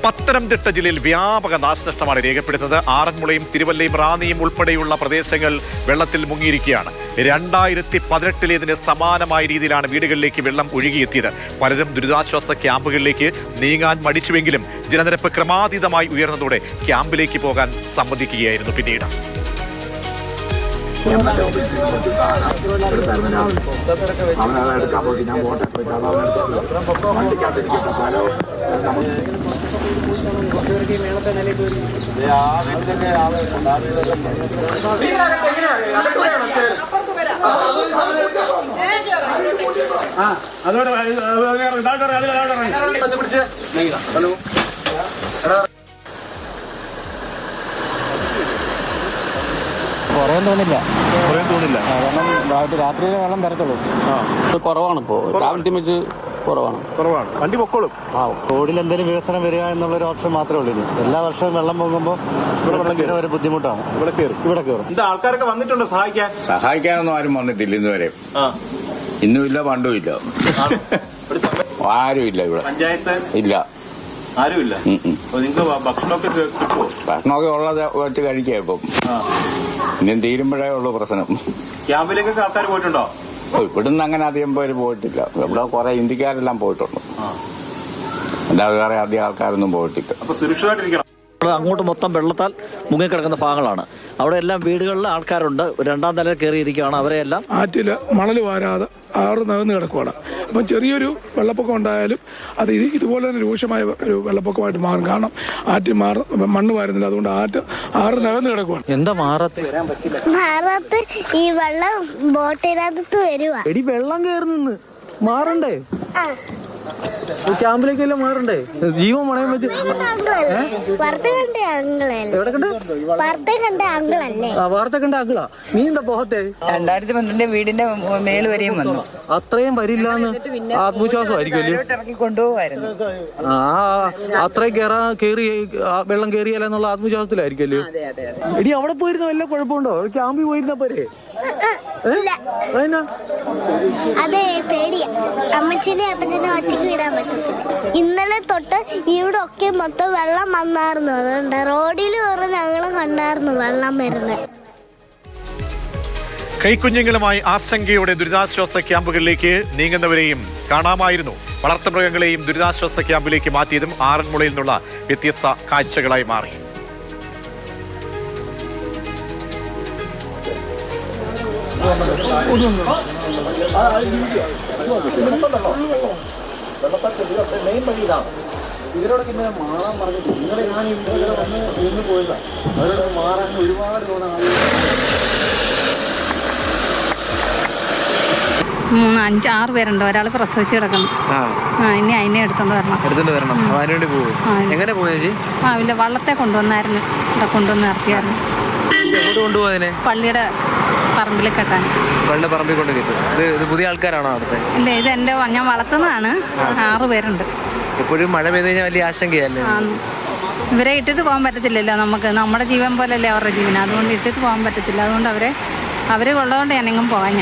പത്തനംതിട്ട ജില്ലയിൽ വ്യാപക നാശനഷ്ടമാണ് രേഖപ്പെടുത്തുന്നത്. ആറന്മുളയും തിരുവല്ലയും റാന്നിയും ഉൾപ്പെടെയുള്ള പ്രദേശങ്ങൾ വെള്ളത്തിൽ മുങ്ങിയിരിക്കുകയാണ്. 2018 സമാനമായ രീതിയിലാണ് വീടുകളിലേക്ക് വെള്ളം ഒഴുകിയെത്തിയത്. പലരും ദുരിതാശ്വാസ ക്യാമ്പുകളിലേക്ക് നീങ്ങാൻ മടിച്ചുവെങ്കിലും ജലനിരപ്പ് ക്രമാതീതമായി ഉയർന്നതോടെ ക്യാമ്പിലേക്ക് പോകാൻ സമ്മതിക്കുകയായിരുന്നു. പിന്നീട് അവനതെടുക്കാൻ പോയി ഞാൻ പോട്ടെ വണ്ടിക്കകത്തിരിക്കുന്ന പല കുറയാൻ തോന്നില്ല. കാരണം രാത്രിയിലെ വെള്ളം വരത്തുള്ളൂ. കുറവാണ് ഇപ്പോൾ കുറവാണ്. വണ്ടി പൊക്കോളും. റോഡിൽ എന്തെങ്കിലും വികസനം വരിക എന്നുള്ളൊരു ഓപ്ഷൻ മാത്രമേ ഉള്ളൂ. എല്ലാ വർഷവും വെള്ളം പോകുമ്പോൾ ഇവിടെ ഒരു ബുദ്ധിമുട്ടാണ്. ഇവിടെ കയറും. എന്താ ആൾക്കാരൊക്കെ വന്നിട്ടുണ്ടോ സഹായിക്കാനൊന്നും ആരും വന്നിട്ടില്ല ഇന്നുവരെ. ഇന്നുമില്ല പണ്ടുമില്ല. ആരുമില്ല ഇവിടെ. പഞ്ചായത്ത് ഇല്ല, ആരുമില്ല. നിങ്ങൾക്ക് ഭക്ഷണമൊക്കെ കിട്ടുമോ? ഭക്ഷണമൊക്കെ ഉള്ളത് വെച്ച് കഴിക്കാം. ഇപ്പം ഇനിയും തീരുമ്പോഴേ ഉള്ളൂ പ്രശ്നം. ക്യാമ്പിലേക്കൊക്കെ ആൾക്കാർ പോയിട്ടുണ്ടോ? ഇവിടുന്ന് അങ്ങനെ അധികം പേര് പോയിട്ടില്ല. ഇവിടെ കുറെ ഇന്ത്യക്കാരെല്ലാം പോയിട്ടുണ്ട്. അല്ലാതെ വേറെ അധികം ആൾക്കാരൊന്നും പോയിട്ടില്ല. അപ്പൊ സുരക്ഷിതമായിട്ടിരിക്കണം. അങ്ങോട്ട് മൊത്തം വെള്ളത്താൽ മുങ്ങിക്കിടക്കുന്ന ഭാഗങ്ങളാണ്. അവിടെ എല്ലാം വീടുകളിൽ ആൾക്കാരുണ്ട്. രണ്ടാം നിലയിൽ കയറിയിരിക്കുകയാണ്. അവരെല്ലാം ആറ്റിൽ മണൽ വാരാതെ ആറ് നകന്ന് കിടക്കുവാണ്. അപ്പം ചെറിയൊരു വെള്ളപ്പൊക്കം ഉണ്ടായാലും അത് ഇതുപോലെ തന്നെ രൂക്ഷമായ ഒരു വെള്ളപ്പൊക്കമായിട്ട് മാറും. കാരണം ആറ്റിൽ മണ്ണ് വാരുന്നില്ല. അതുകൊണ്ട് ആറ് നകന്ന് കിടക്കുവാണ്. എന്താ മാറത്ത് ഈ വെള്ളം ബോട്ടിനകത്ത് വരുവാ. എടി വെള്ളം കയറുന്നു മാറണ്ടേ? ക്യാമ്പിലേക്കെല്ലാം മാറണ്ടേ? ജീവൻ മണയാൻ പറ്റും. വാർത്ത കണ്ട അങ്കിളാ. നീ എന്താ പോകത്തെ? 2012 വീടിന്റെ മേല് വരെയും വന്നു. അത്രയും വരില്ലാന്ന് ആത്മവിശ്വാസമായിരിക്കും കൊണ്ടുപോകായിരുന്നു. അത്രയും വെള്ളം കയറിയാലെന്നുള്ള ആത്മവിശ്വാസത്തിലായിരിക്കുമല്ലോ. എടി അവിടെ പോയിരുന്ന വല്ല കുഴപ്പമുണ്ടോ? ക്യാമ്പിൽ പോയിരുന്ന പോരെ? അതെ, പേടിയാ. അമ്മച്ചിനെ അപ്പച്ചനെ ഒറ്റയ്ക്ക് വിടാൻ പറ്റത്തില്ല. ഇന്നലെ തൊട്ട് ഇവിടെ ഒക്കെ മൊത്തം വെള്ളം വന്നായിരുന്നു. അതുകൊണ്ട് റോഡിൽ കയറി ഞങ്ങളും കണ്ടായിരുന്നു വെള്ളം വരുന്നത്. കൈക്കുഞ്ഞുങ്ങളുമായി ആശങ്കയോടെ ദുരിതാശ്വാസ ക്യാമ്പുകളിലേക്ക് നീങ്ങുന്നവരെയും കാണാമായിരുന്നു. വളർത്തുമൃഗങ്ങളെയും ദുരിതാശ്വാസ ക്യാമ്പിലേക്ക് മാറ്റിയതും ആറന്മുളയിൽ നിന്നുള്ള വ്യത്യസ്ത കാഴ്ചകളായി മാറി. ഇവരോടൊക്കെ മാറാൻ പറഞ്ഞിട്ട് നിങ്ങളെ ഞാൻ ഇവിടെ വന്ന് നിന്ന് പോയതാണ്. അവരോട് മാറാൻ ഒരുപാട് തവണ 5-6 പേരുണ്ട്. ഒരാൾ പ്രസവിച്ച് കിടക്കുന്നു. ഇനി അതിനെ എടുത്തോണ്ട് വരണം. അതിനുവേണ്ടി പോകും. എങ്ങനെ പോകും ചേച്ചി? രാവിലെ വള്ളത്തെ കൊണ്ടുവന്നായിരുന്നു. ഇവിടെ കൊണ്ടുവന്ന് നിർത്തിയായിരുന്നു. കൊണ്ടുപോകുന്നതിനെ പള്ളിയുടെ പറമ്പിൽ കെട്ടാൻ. പള്ളിയുടെ പറമ്പിൽ കൊണ്ട് കെട്ടും. ഇത് പുതിയ ആൾക്കാരാണോ അവിടുത്തെ? ഇല്ല, ഇത് ഞാൻ വളർത്തുന്നതാണ്. 6 പേരുണ്ട്. എപ്പോഴും മഴ പെയ്ത് കഴിഞ്ഞാൽ വലിയ ആശങ്കയല്ലേ? ഇവരെ ഇട്ടിട്ട് പോകാൻ പറ്റത്തില്ലല്ലോ. നമുക്ക് നമ്മുടെ ജീവൻ പോലല്ലേ അവരുടെ ജീവൻ. അതുകൊണ്ട് ഇട്ടിട്ട് പോകാൻ പറ്റത്തില്ല. അതുകൊണ്ട് അവരെ ഉള്ളതുകൊണ്ട് ഞാനെങ്ങും പോകാൻ.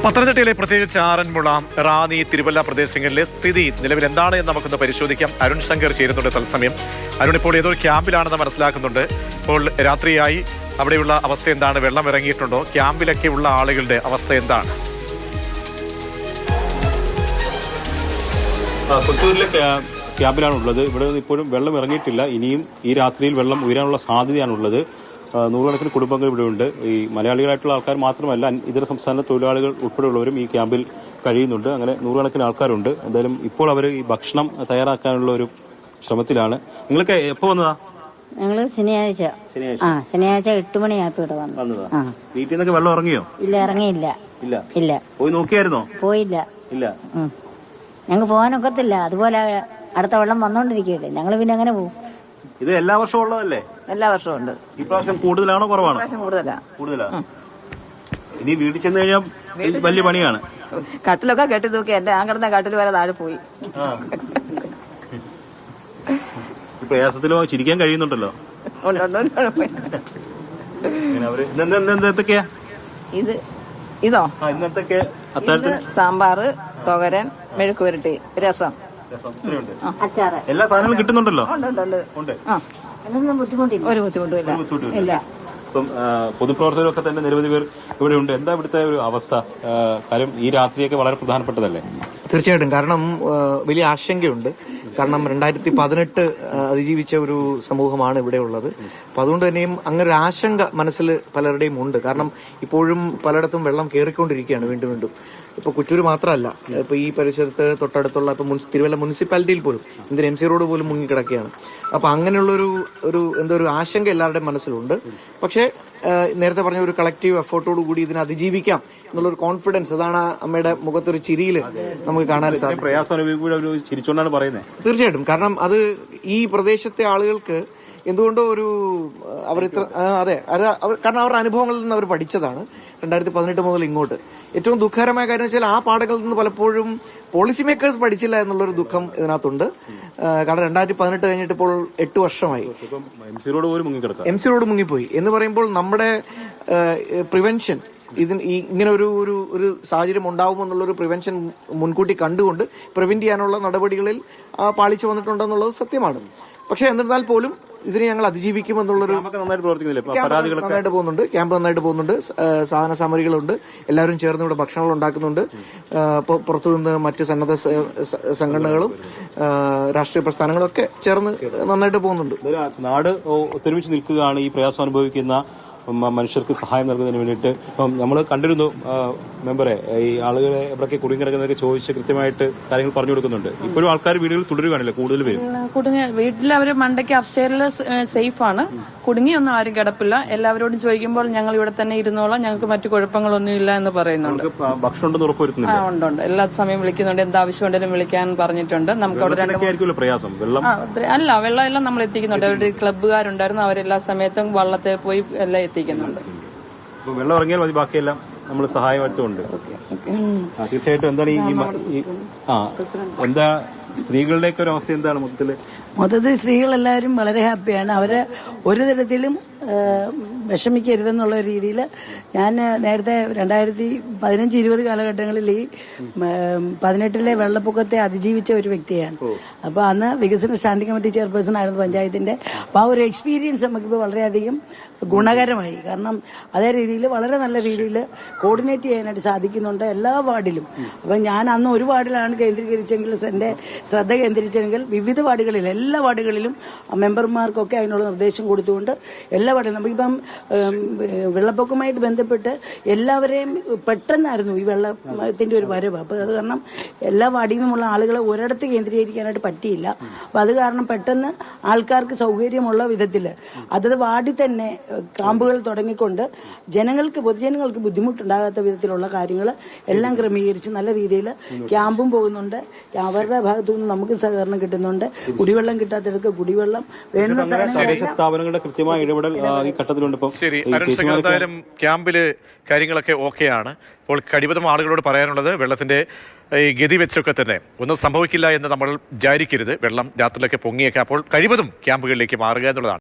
പത്തനംതിട്ടയിലെ പ്രത്യേകിച്ച് ആറന്മുള, റാന്നി, തിരുവല്ല പ്രദേശങ്ങളിലെ സ്ഥിതി നിലവിൽ എന്താണ് എന്ന് നമുക്കൊന്ന് പരിശോധിക്കാം. അരുൺ ശങ്കർ ചേരുന്നുണ്ട് തത്സമയം. അരുൺ, ഇപ്പോൾ ഏതോ ക്യാമ്പിലാണെന്ന് മനസ്സിലാക്കുന്നുണ്ട്. ഇപ്പോൾ രാത്രിയായി. അവിടെയുള്ള അവസ്ഥ എന്താണ്? വെള്ളം ഇറങ്ങിയിട്ടുണ്ടോ? ക്യാമ്പിലൊക്കെ ഉള്ള ആളുകളുടെ അവസ്ഥ എന്താണ്? കൊച്ചൂരിലെ ക്യാമ്പിലാണുള്ളത്. ഇവിടെ ഇപ്പോഴും വെള്ളം ഇറങ്ങിയിട്ടില്ല. ഇനിയും ഈ രാത്രിയിൽ വെള്ളം ഉയരാനുള്ള സാധ്യതയാണുള്ളത്. നൂറുകണക്കിന് കുടുംബങ്ങൾ ഇവിടെയുണ്ട്. ഈ മലയാളികളായിട്ടുള്ള ആൾക്കാർ മാത്രമല്ല, ഇതര സംസ്ഥാന തൊഴിലാളികൾ ഉൾപ്പെടെയുള്ളവരും ഈ ക്യാമ്പിൽ കഴിയുന്നുണ്ട്. അങ്ങനെ നൂറുകണക്കിന് ആൾക്കാരുണ്ട്. എന്തായാലും ഇപ്പോൾ അവർ ഈ ഭക്ഷണം തയ്യാറാക്കാനുള്ള ഒരു ശ്രമത്തിലാണ്. നിങ്ങൾക്ക് എപ്പോ വന്നതാ? ഞങ്ങള് ശനിയാഴ്ച 8 മണിയായപ്പോ ഇവിടെ വന്നതാ. വീട്ടിൽ നിന്നൊക്കെ വെള്ളം ഇറങ്ങിയോ? ഇല്ല, ഇറങ്ങിയില്ല. ഇല്ല. പോയി നോക്കിയായിരുന്നോ? പോയില്ല. ഞങ്ങൾക്ക് പോകാനൊക്കത്തില്ല. അതുപോലെ അടുത്ത വെള്ളം വന്നോണ്ടിരിക്കുകയല്ലേ. ഞങ്ങള് പിന്നെ അങ്ങനെ പോകും. ഇത് എല്ലാ വർഷവും ഉള്ളതല്ലേ? എല്ലാ വർഷവും ഉണ്ട്. ഈ പ്രാവശ്യം കൂടുതലാണോ കുറവാണോ? കൂടുതലാ. ഇനി വീട്ടിൽ ചെന്ന് കഴിഞ്ഞാൽ വലിയ പണിയാണ്. കട്ടിലൊക്കെ കെട്ടി തൂക്കി എന്റെ കിടന്ന കട്ടിൽ വരെ താഴെ പോയി. പ്രയാസത്തിലോ ചിരിക്കാൻ കഴിയുന്നുണ്ടല്ലോ. എന്തൊക്കെയാ ഇതോ? ഇന്നത്തെ സാമ്പാറ്, തോരൻ, മെഴുക്കുവരട്ടി, രസം. അച്ചാറ് എല്ലാ സാധനങ്ങളും കിട്ടുന്നുണ്ടല്ലോ. ഉണ്ട്. അതിനൊന്നും ബുദ്ധിമുട്ടില്ല. ഒരു ബുദ്ധിമുട്ടില്ല. ഇപ്പം പൊതുപ്രവർത്തകരൊക്കെ തന്നെ നിരവധി പേർ ഇവിടെ ഉണ്ട്. എന്താ ഇവിടുത്തെ ഒരു അവസ്ഥ? കാര്യം ഈ രാത്രിയൊക്കെ വളരെ പ്രധാനപ്പെട്ടതല്ലേ? തീർച്ചയായിട്ടും. കാരണം വലിയ ആശങ്കയുണ്ട്. കാരണം 2018 അതിജീവിച്ച ഒരു സമൂഹമാണ് ഇവിടെ ഉള്ളത്. അപ്പൊ അതുകൊണ്ട് തന്നെയും അങ്ങനെ ഒരു ആശങ്ക മനസ്സിൽ പലരുടെയും ഉണ്ട്. കാരണം ഇപ്പോഴും പലയിടത്തും വെള്ളം കയറിക്കൊണ്ടിരിക്കുകയാണ് വീണ്ടും വീണ്ടും. ഇപ്പൊ കുറ്റൂർ മാത്രമല്ല, ഇപ്പൊ ഈ പരിസരത്ത് തൊട്ടടുത്തുള്ള ഇപ്പൊ തിരുവല്ല മുനിസിപ്പാലിറ്റിയിൽ പോലും ഇന്ത്യൻ MC റോഡ് പോലും മുങ്ങിക്കിടക്കുകയാണ്. അപ്പൊ അങ്ങനെയുള്ളൊരു ഒരു ആശങ്ക എല്ലാവരുടെയും മനസ്സിലുണ്ട്. പക്ഷേ നേരത്തെ പറഞ്ഞ ഒരു കളക്റ്റീവ് എഫേർട്ടോട് കൂടി ഇതിനെ അതിജീവിക്കാം എന്നുള്ളൊരു കോൺഫിഡൻസ്, അതാണ് അമ്മയുടെ മുഖത്തൊരു ചിരിയിൽ നമുക്ക് കാണാൻ സാധിക്കും. പ്രയാസം ചിരിച്ചോണ്ടാണ് പറയുന്നത്. തീർച്ചയായിട്ടും. കാരണം അത് ഈ പ്രദേശത്തെ ആളുകൾക്ക് എന്തുകൊണ്ടോ ഒരു കാരണം അവരുടെ അനുഭവങ്ങളിൽ നിന്ന് അവർ പഠിച്ചതാണ് 2018 മുതൽ ഇങ്ങോട്ട്. ഏറ്റവും ദുഃഖകരമായ കാര്യം വെച്ചാൽ ആ പാഠങ്ങളിൽ നിന്ന് പലപ്പോഴും പോളിസി മേക്കേഴ്സ് പഠിച്ചില്ല എന്നുള്ളൊരു ദുഃഖം ഇതിനകത്തുണ്ട്. കാരണം 2018 കഴിഞ്ഞിട്ട് ഇപ്പോൾ 8 വർഷമായി. MC റോഡ് മുങ്ങിപ്പോയി എന്ന് പറയുമ്പോൾ നമ്മുടെ പ്രിവെൻഷൻ ഇങ്ങനെ ഒരു സാഹചര്യം ഉണ്ടാവുമെന്നുള്ളൊരു പ്രിവെൻഷൻ മുൻകൂട്ടി കണ്ടുകൊണ്ട് പ്രിവെന്റ് ചെയ്യാനുള്ള നടപടികളിൽ പാളിച്ചു വന്നിട്ടുണ്ടെന്നുള്ളത് സത്യമാണ്. പക്ഷെ എന്നിരുന്നാൽ പോലും ഇതിനെ ഞങ്ങൾ അതിജീവിക്കുമെന്നുള്ളൊരു നന്നായിട്ട് പോകുന്നുണ്ട്. ക്യാമ്പ് നന്നായിട്ട് പോകുന്നുണ്ട്. സാധന സാമഗ്രികളുണ്ട്. എല്ലാവരും ചേർന്ന് ഇവിടെ ഭക്ഷണങ്ങൾ ഉണ്ടാക്കുന്നുണ്ട്. പുറത്തുനിന്ന് മറ്റ് സന്നദ്ധ സംഘടനകളും രാഷ്ട്രീയ പ്രസ്ഥാനങ്ങളും ഒക്കെ ചേർന്ന് നന്നായിട്ട് പോകുന്നുണ്ട്. നാട് ഒത്തൊരുമിച്ച് നിൽക്കുകയാണ് ഈ പ്രയാസം അനുഭവിക്കുന്ന മനുഷ്യർക്ക് സഹായം നൽകുന്നതിന് വേണ്ടിയിട്ട്. ഇപ്പം നമ്മൾ കണ്ടിരുന്നു മെമ്പറെ, ഈ ആളുകളെ എവിടെയൊക്കെ കുടുങ്ങിക്കിടക്കുന്നതൊക്കെ ചോദിച്ച് കൃത്യമായിട്ട് കാര്യങ്ങൾ പറഞ്ഞു കൊടുക്കുന്നുണ്ട്. ഇപ്പോഴും ആൾക്കാർ വീടുകളിൽ തുടരുകയാണല്ലോ കൂടുതൽ പേരും. വീട്ടിൽ അവര് മണ്ടയ്ക്ക് അപ്സ്റ്റെയറിൽ സേഫാണ്. കുടുങ്ങിയൊന്നും ആരും കിടപ്പില്ല. എല്ലാവരോടും ചോദിക്കുമ്പോൾ ഞങ്ങൾ ഇവിടെ തന്നെ ഇരുന്നോളാം, ഞങ്ങൾക്ക് മറ്റു കുഴപ്പങ്ങളൊന്നും ഇല്ല എന്ന് പറയുന്നുണ്ട്. ഭക്ഷണം ഉണ്ടെന്ന് ഉറപ്പുവരുത്തുന്നില്ല? ഉണ്ട്. എല്ലാ സമയം വിളിക്കുന്നുണ്ട്. എന്താവശ്യമുണ്ടെങ്കിലും വിളിക്കാൻ പറഞ്ഞിട്ടുണ്ട്. നമുക്ക് അവിടെ പ്രയാസം വെള്ളം വെള്ളം എല്ലാം നമ്മൾ എത്തിക്കുന്നുണ്ട്. അവരുടെ ക്ലബ്ബുകാരുണ്ടായിരുന്നു, അവരെല്ലാ സമയത്തും വള്ളത്തെ പോയി എല്ലാം എത്തിക്കുന്നുണ്ട്. വെള്ളം ഇറങ്ങിയാൽ മതി, ബാക്കിയെല്ലാം നമ്മൾ സഹായമായിട്ടുണ്ട്. തീർച്ചയായിട്ടും. എന്താണ് എന്താ സ്ത്രീകളുടെയൊക്കെ ഒരു അവസ്ഥ എന്താണ് മൊത്തത്തിൽ സ്ത്രീകളെല്ലാവരും വളരെ ഹാപ്പിയാണ്. അവരെ ഒരു തരത്തിലും വിഷമിക്കരുതെന്നുള്ള രീതിയിൽ ഞാൻ നേരത്തെ 2015-20 കാലഘട്ടങ്ങളിൽ ഈ 18 വെള്ളപ്പൊക്കത്തെ അതിജീവിച്ച ഒരു വ്യക്തിയാണ്. അപ്പൊ അന്ന് വികസന സ്റ്റാൻഡിംഗ് കമ്മിറ്റി ചെയർപേഴ്സൺ ആയിരുന്നു പഞ്ചായത്തിന്റെ. അപ്പൊ ആ ഒരു എക്സ്പീരിയൻസ് നമുക്കിപ്പോൾ വളരെയധികം ഗുണകരമായി. കാരണം അതേ രീതിയിൽ വളരെ നല്ല രീതിയിൽ കോർഡിനേറ്റ് ചെയ്യാനായിട്ട് സാധിക്കുന്നുണ്ട് എല്ലാ വാർഡിലും. അപ്പൊ ഞാൻ അന്ന് ഒരു വാർഡിലാണ് കേന്ദ്രീകരിച്ചെങ്കിൽ എന്റെ ശ്രദ്ധ കേന്ദ്രീകരിച്ചെങ്കിൽ വിവിധ വാർഡുകളിൽ എല്ലാ വാർഡുകളിലും മെമ്പർമാർക്കൊക്കെ അതിനുള്ള നിർദ്ദേശം കൊടുത്തുകൊണ്ട് എല്ലാ വാർഡിലും നമുക്കിപ്പം വെള്ളപ്പൊക്കവുമായിട്ട് ബന്ധപ്പെട്ട് എല്ലാവരെയും പെട്ടെന്നായിരുന്നു ഈ വെള്ളത്തിന്റെ ഒരു വരവ്. അപ്പൊ അത് കാരണം എല്ലാ വാർഡിൽ നിന്നുമുള്ള ആളുകളെ ഒരിടത്ത് കേന്ദ്രീകരിക്കാനായിട്ട് പറ്റിയില്ല. അപ്പൊ അത് കാരണം പെട്ടെന്ന് ആൾക്കാർക്ക് സൗകര്യമുള്ള വിധത്തിൽ അതത് വാർഡിൽ തന്നെ ക്യാമ്പുകൾ തുടങ്ങിക്കൊണ്ട് പൊതുജനങ്ങൾക്ക് ബുദ്ധിമുട്ടുണ്ടാകാത്ത വിധത്തിലുള്ള കാര്യങ്ങൾ എല്ലാം ക്രമീകരിച്ച് നല്ല രീതിയിൽ ക്യാമ്പും പോകുന്നുണ്ട്. അവരുടെ ഭാഗത്തുനിന്ന് നമുക്ക് സഹകരണം കിട്ടുന്നുണ്ട്. കുടിവെള്ളം കിട്ടാത്തവർക്ക് കുടിവെള്ളം വേണ്ട സ്ഥാപനങ്ങളുടെ കൃത്യമായ ഇടപെടൽ ഈ ഘട്ടത്തിലുണ്ട്. ശരി, എന്തായാലും ക്യാമ്പില് കാര്യങ്ങളൊക്കെ ഓക്കെയാണ്. ഇപ്പോൾ കഴിവതും ആളുകളോട് പറയാനുള്ളത് വെള്ളത്തിന്റെ ഈ ഗതി വെച്ചൊക്കെ തന്നെ ഒന്നും സംഭവിക്കില്ല എന്ന് നമ്മൾ വിചാരിക്കരുത്. വെള്ളം രാത്രിയിലൊക്കെ പൊങ്ങിയേക്കാം. അപ്പോൾ കഴിവതും ക്യാമ്പുകളിലേക്ക് മാറുക എന്നുള്ളതാണ്.